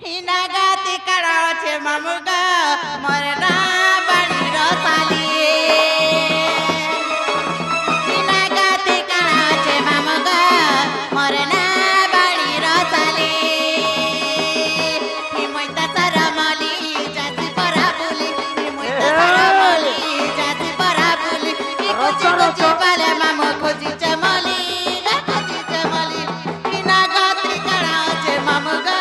हिना गाती कराओ छे मामुगा मरना बड़ी रसाली हिना गाती कराओ छे मामुगा मरना बड़ी रसाली हिमैता सरमली जाति पराबुली हिमैता सरमली जाति पराबुली कुची कुची पाले मामु खोजी चमली खोजी चमली हिना गाती कराओ छे मामुगा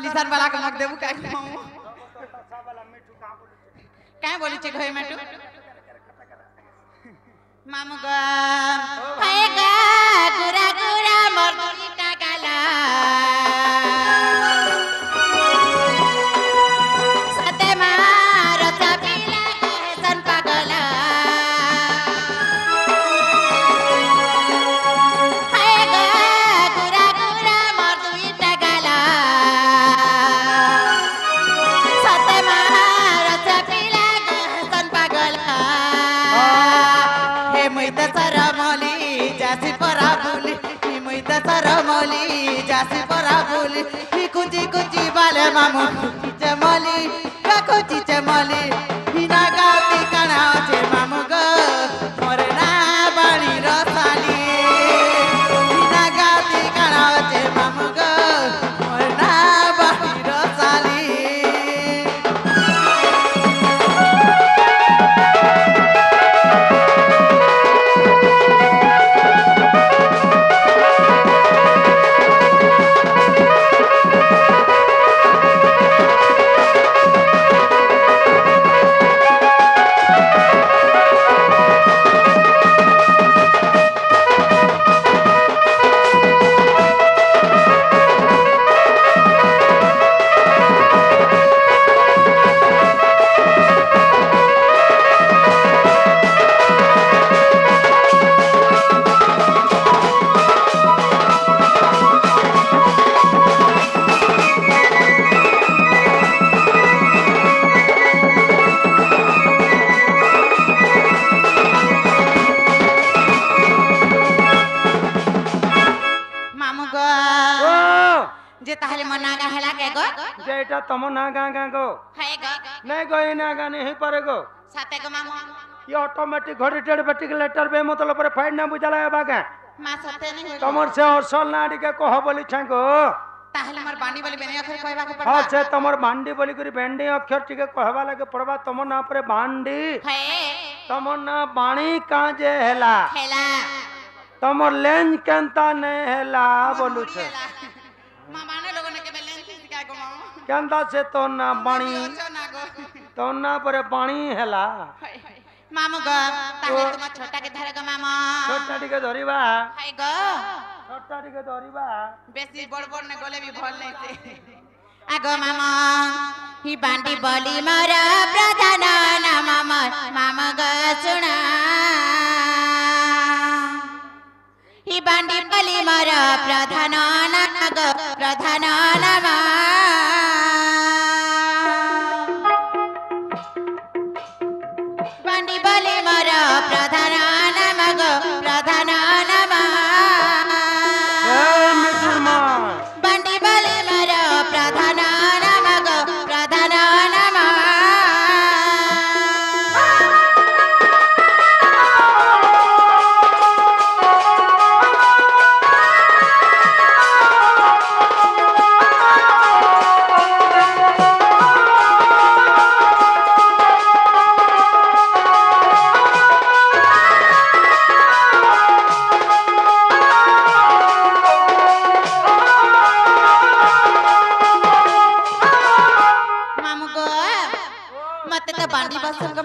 लिसान वाला के मग देबू काहे काय बोली छे घय माटू मामू ग हाय गा गुरा गुरा मरदी टाकाला सते मार चापीला सन पागला हाय गा गुरा गुरा मरदी टाकाला सते मार चापीला सन पागला हे मैता सरमली जासी पराबुली ही मैता सरमली जासी पराबुली ही कुची कुची बाले मामू चमली कुची चमली ही ना गाती कणाओ छे मामू ग मरना बड़ी रसाली ही ना गाती कणाओ छे मामू ग मरना बड़ी रसाली जे ताहले मना गा हेला के गो जेटा तम ना गा गा गो है गो नहीं गो ना गा नहीं पारे गो साथे गो मामू ये ऑटोमेटिक घड़ी बेटिक लेटर बे मतलब पर फाइड ना बुझाला बागा मा सते नहीं हो तमर से असल नाडी के कह बोली छांगो ताहले मोर बांडी बोली बेने अखर कहबा के हां पड़बा से तमर बांडी बोली करी बेंडी अक्षर टिके कहबा लागे पड़बा तम ना पर बांडी है तमर ना बाणी काजे हेला हेला तमर लेंज केंता ने हेला बोलू छे माने लोगों ने के बेलेंस सिखा गो मामू केंता से तो ना बाणी ना गो तो ना पर बाणी हेला मामू ग ताहले तुम छोटा के धरे गो मामा छोटा टिके धरिबा है गो छोटा टिके धरिबा बेसी बड़ बड़ ने गोले भी भल नहीं से आगो मामा ही बांडी बोली मोर प्रधान ना मामा मामा ग सुना ही बांडी बोली मोर प्रधान ना ग प्रधान ना बांडी बोली मोर प्रधान ना ग प्रधान ना बांडी बोली मोर प्रधान ना ग प्रधान ना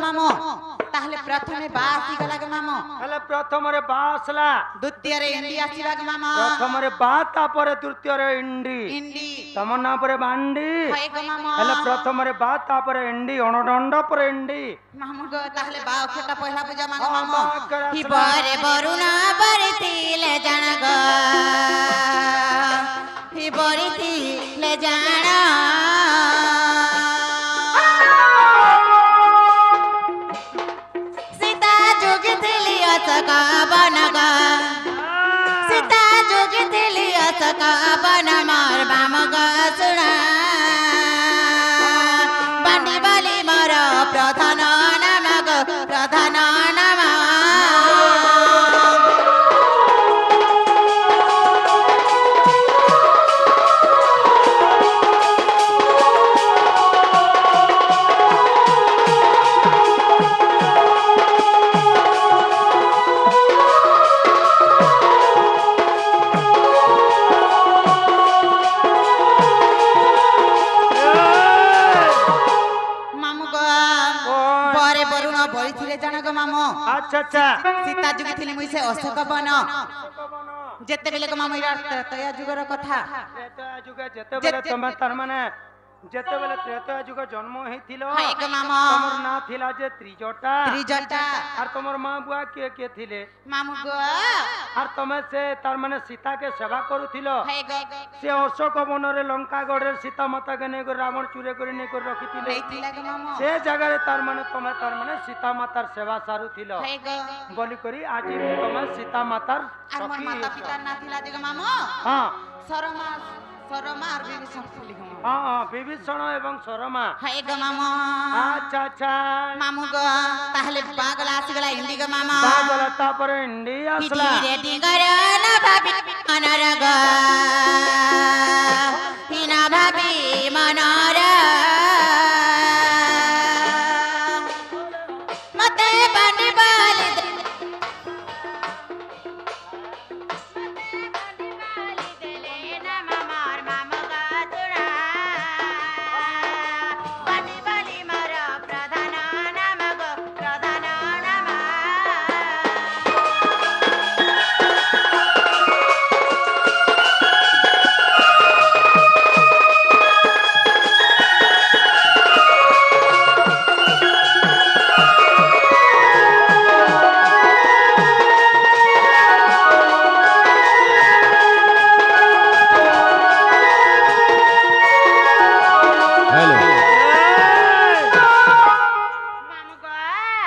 মামো তাহলে প্রথমে বা আসিগলা গো মামো ହେଲେ ପ୍ରଥମରେ ବା ଆସିଲା দ্বিতীୟରେ ইন্ডি আসিবা গো মামো ପ୍ରଥମରେ ବା ତାପରେ ତୃତୀୟରେ ଇଣ୍ଡି ইন্ডি ତମ ନାଁ ପରେ ବାଣ୍ଡି হয় গো মামো ହେଲେ ପ୍ରଥମରେ ବା ତାପରେ ଇଣ୍ଡି ଅଣଦଣ୍ଡ ପରେ ଇଣ୍ଡି মামু গো তাহলে বা অক্ষরটা পয়লা পূজা মাগো ହଁ, মামো ବା ଅକ୍ଷର হি ଆସିଲା। বরে বরুণা বরিতিলে জান গো হি বরিতিলে জান সীতা যোগিতিলি অসকা বনগা সীতা যোগিতিলি অসকা বন মোর বাম গো শুনা বান্ডি বলি মোর প্রধান নাম গো প্রধান নাম মামু গো বরে বরুণ বরিছিলে জান গো মামু ଆଚ୍ଛା ଆଚ୍ଛା সীতা যুগিଥିଲି মুই সে অশোক বন যেতেবেলে গো মামু এরা ত্রেতয়া যুগর কথা ତ୍ରେତୟା ଯୁଗ ଯେତେବେଳେ ତମେ ତାର ମାନେ ଯେତେବେଳେ ତ୍ରେତୟା ଯୁଗ ଜନ୍ମ ହେଇଥିଲ হাই গো মামু ତମର ନାଁ ଥିଲା ଯେ ତ୍ରିଜଟା ত্রিজটা আর তোমার মা বুয়া কিଏ କିଏ ଥିଲେ মামু গো আর ତମେ ସେ ତାର ମାନେ ସୀତାକେ ସେବା କରୁଥିଲ হাই গো ସେ ଅଶୋକ ବନରେ ଲଙ୍କାଗଡ଼ରେ ସୀତା ମାତାକେ ନେଇକରି ରାବଣ ଚୁରେ କରି ନେଇକରି ରଖିଥିଲେ নেইতিলা গো মামু ସେ ଜାଗାରେ ତାର ମାନେ ତମେ ତାର ମାନେ ସୀତା ମାତାର ସେବା ସାରୁଥିଲ হাই গো ବୋଲିକରି ଆଜି ବି ତମେ ସୀତା ମାତାର আর মোর ସଖୀ মাতা ହେଇଛ। পিতার না থিলা যে গো মামু ହଁ সরমা সরমা আর বিভীষণ থিলি গো মামু ହଁ ହଁ ବିଭୀଷଣ ଏବଂ ସରମା হাই গো মামু ଆଚ୍ଛା ଆଚ୍ଛା মামু গো তাহলে পাগলা আসিগলা ইন্ডি গো মামু ତାପରେ ତାପରେ ଇଣ୍ଡି ଆସିଲା হিদিরে ডিগর না ভাবি মনর গো হিনা ভাবি মনর মতে বানি বলি মামু গো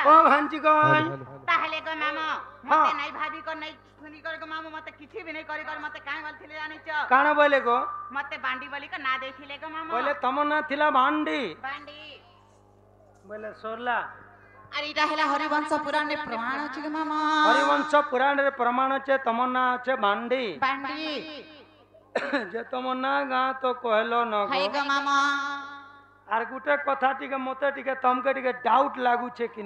ও ভাঞ্জি গই তাহলে গো মামু মতে নাই ভাবি কর নাই শুনি কর গো মামু মতে কিছু বি নাই করি কর মতে কাই বলছিলে জানিছ কাଣା বলে গো মতে বান্ডি বলি ক না দেখিলে গো মামু বলে ତମ ନାଁ ଥିଲା ଭାଣ୍ଡି বান্ডি বলে ସରିଲା আর এটা হেলা হরিবংশ পুরাণে প্রমাণ আছে গো মামু হরিবংশ পুরাণରେ ପ୍ରମାଣ ଅଛି ତମ ନାଁ ଅଛି ଭାଣ୍ଡି বান্ডি ଯେ ତମ ନାଁ ଗାଁ ତ କହିଲ ନ হাই ଗো গো মামু আর ଗୋଟେ କଥା ଟିକେ ମତେ ଟିକେ ତମକେ ଟିକେ ଡାଉଟ ଲାଗୁଛେ କି